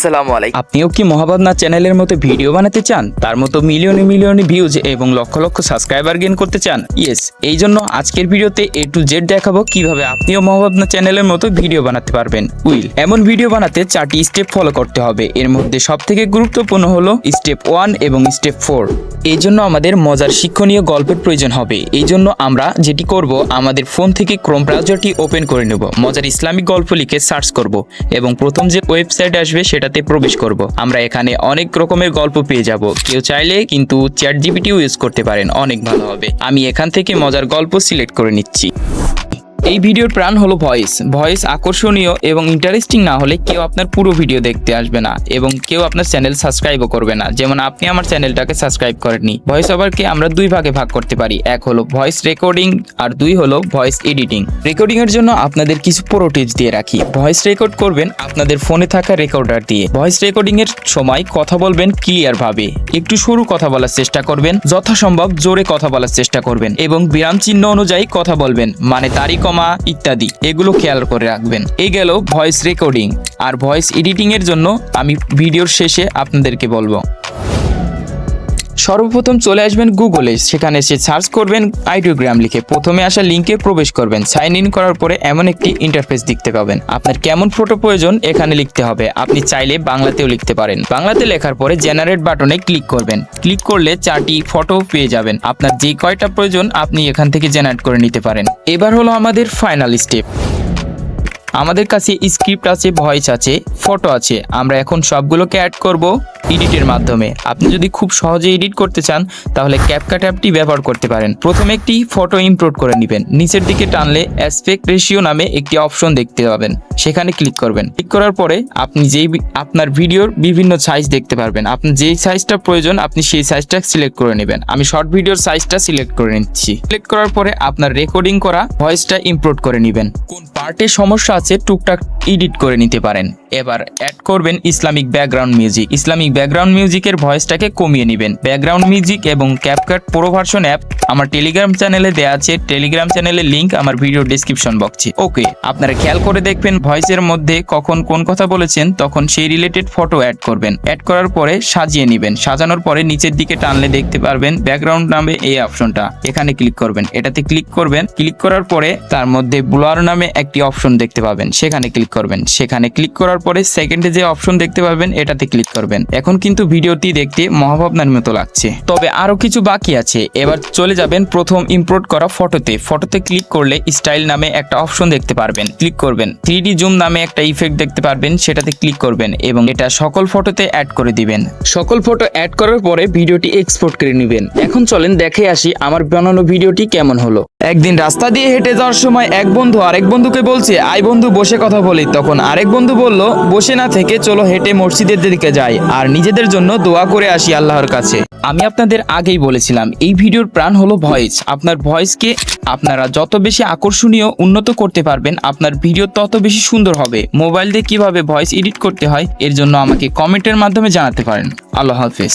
আসসালামু আলাইকুম। আপনিও কি মহাভাবনা চ্যানেলের মতো ভিডিও বানাতে চান, তার মতো মিলিয়নে ভিউজ এবং লক্ষ লক্ষ সাবস্ক্রাইবার গেইন করতে চান? ইয়েস, এই জন্য আজকের ভিডিওতে A to Z দেখাবো কিভাবে আপনিও মহাভাবনা চ্যানেলের মতো ভিডিও বানাতে পারবেন। এমন ভিডিও বানাতে 4টি স্টেপ ফলো করতে হবে। এর মধ্যে সবথেকে গুরুত্বপূর্ণ হলো স্টেপ 1 এবং স্টেপ 4। এই জন্য আমাদের মজার শিক্ষণীয় গল্পের প্রয়োজন হবে। এই জন্য আমরা যেটি করব, আমাদের ফোন থেকে ক্রোম ব্রাউজারটি ওপেন করে নেব, মজার ইসলামিক গল্প লিখে সার্চ করব এবং প্রথম যে ওয়েবসাইট আসবে সেটাতে প্রবেশ করব। আমরা এখানে অনেক রকমের গল্প পেয়ে যাব। কেউ চাইলে কিন্তু ChatGPT ইউজ করতে পারেন, অনেক ভালো হবে। আমি এখান থেকে মজার গল্প সিলেক্ট করে নিচ্ছি। এই ভিডিওর প্রাণ হলো ভয়েস আকর্ষণীয় এবং ইন্টারেস্টিং না হলে কেউ আপনার পুরো ভিডিও দেখতে আসবে না এবং কেউ আপনার চ্যানেল সাবস্ক্রাইবও করবে না। যেমন আপনি আমার চ্যানেলটাকে সাবস্ক্রাইব করেননি। ভয়েস ওভারকে আমরা দুই ভাগে ভাগ করতে পারি, এক হলো ভয়েস রেকর্ডিং আর দুই হলো ভয়েস এডিটিং। রেকর্ডিং এর জন্য আপনাদের কিছু প্রো টিপস দিয়ে রাখি। ভয়েস রেকর্ড করবেন আপনাদের ফোনে থাকা রেকর্ডার দিয়ে। ভয়েস রেকর্ডিং এর সময় কথা বলবেন ক্লিয়ার ভাবে, একটু সরু কথা বলার চেষ্টা করবেন, যথাসম্ভব জোরে কথা বলার চেষ্টা করবেন এবং বিরাম চিহ্ন অনুযায়ী কথা বলবেন, মানে তারিখ ইত্যাদি, এগুলো খেয়াল করে রাখবেন। এই গেল ভয়েস রেকর্ডিং। আর ভয়েস এডিটিং এর জন্য আমি ভিডিওর শেষে আপনাদেরকে বলবো। সর্বপ্রথম চলে আসবেন গুগলে, সেখানে এসে সার্চ করবেন আইডিওগ্রাম লিখে প্রথমে আসা লিঙ্কে প্রবেশ করবেন। সাইন ইন করার পরে এমন একটি ইন্টারফেস দেখতে পাবেন। আপনার কেমন ফটো প্রয়োজন এখানে লিখতে হবে। আপনি চাইলে বাংলাতেও লিখতে পারেন। বাংলাতে লেখার পরে জেনারেট বাটনে ক্লিক করবেন। ক্লিক করলে 4টি ফটো পেয়ে যাবেন। আপনার যে কয়টা প্রয়োজন আপনি এখান থেকে জেনারেট করে নিতে পারেন। এবার হলো আমাদের ফাইনাল স্টেপ। আমাদের কাছে স্ক্রিপ্ট আছে, ভয়েস আছে, ফটো আছে। আমরা এখন সবগুলোকে অ্যাড করব এডিটের মাধ্যমে। আপনি যদি খুব সহজে এডিট করতে চান তাহলে ক্যাপকাট অ্যাপটি ব্যবহার করতে পারেন। প্রথমে একটি ফটো ইম্পোর্ট করে নেবেন। নিচের দিকে টানলে অ্যাসপেক্ট রেশিও নামে একটি অপশন দেখতে পাবেন, সেখানে ক্লিক করবেন। ক্লিক করার পরে আপনি আপনার ভিডিওর বিভিন্ন সাইজ দেখতে পারবেন। আপনার যেই সাইজটা প্রয়োজন আপনি সেই সাইজটা সিলেক্ট করে নেবেন। আমি শর্ট ভিডিওর সাইজটা সিলেক্ট করে নিচ্ছি। সিলেক্ট করার পরে আপনার রেকর্ডিং করা ভয়েসটা ইম্পোর্ট করে নেবেন। কোন পার্টে সমস্যা আছে টুকটাক এডিট করে নিতে পারেন। এবার অ্যাড করবেন Islamic background music. Islamic background মিউজিকের ভয়েসটাকে কমিয়ে নেবেন। ব্যাকগ্রাউন্ড মিউজিক এবং ক্যাপকাট প্রো ভার্সন অ্যাপ আমার টেলিগ্রাম চ্যানেলে দেওয়া আছে। টেলিগ্রাম চ্যানেলের লিঙ্ক আমার ভিডিও ডেসক্রিপশন বক্সে। ওকে, আপনারা খেয়াল করে দেখবেন ভয়েসের মধ্যে কখন কোন কথা বলেছেন তখন সেই রিলেটেড ফটো অ্যাড করবেন। অ্যাড করার পরে সাজিয়ে নেবেন। সাজানোর পরে নিচের দিকে টানলে দেখতে পারবেন ব্যাকগ্রাউন্ড নামে এই অপশনটা, এখানে ক্লিক করবেন। এটাতে ক্লিক করবেন। ক্লিক করার পরে তার মধ্যে ব্লার নামে একটি অপশন দেখতে পাবেন, সেখানে ক্লিক করবেন। সেখানে ক্লিক করার পরে সেকেন্ডে যে অপশন দেখতে পাবেন এটাতে ক্লিক করবেন। এখন কিন্তু ভিডিওটি দেখতে মহাভাবনার মতো লাগছে, তবে আরো কিছু বাকি আছে। এবার চলে যাবেন প্রথম ইম্পোর্ট করা ফটোতে। ফটোতে ক্লিক করলে স্টাইল নামে একটা অপশন দেখতে পারবেন, ক্লিক করবেন। 3D জুম নামে একটা ইফেক্ট দেখতে পারবেন, সেটাতে ক্লিক করবেন এবং এটা সকল ফটোতে অ্যাড করে দিবেন। সকল ফটো অ্যাড করার পরে ভিডিওটি এক্সপোর্ট করে নেবেন। এখন চলেন দেখে আসি আমার বানানো ভিডিওটি কেমন হলো। একদিন রাস্তা দিয়ে হেঁটে যাওয়ার সময় এক বন্ধু আরেক বন্ধুকে বলছে, আই বন্ধু বসে কথা বলি। তখন আরেক বন্ধু বলল, বসে না থেকে চলো হেঁটে মসজিদের দিকে যাই আর নিজেদের জন্য দোয়া করে আসি আল্লাহর কাছে। আমি আপনাদের আগেই বলেছিলাম এই ভিডিওর প্রাণ হলো ভয়েস। আপনার ভয়েসকে আপনারা যত বেশি আকর্ষণীয় উন্নত করতে পারবেন আপনার ভিডিও তত বেশি সুন্দর হবে। মোবাইল দিয়ে কিভাবে ভয়েস এডিট করতে হয় এর জন্য আমাকে কমেন্টের মাধ্যমে জানাতে পারেন। আল্লাহ হাফেজ।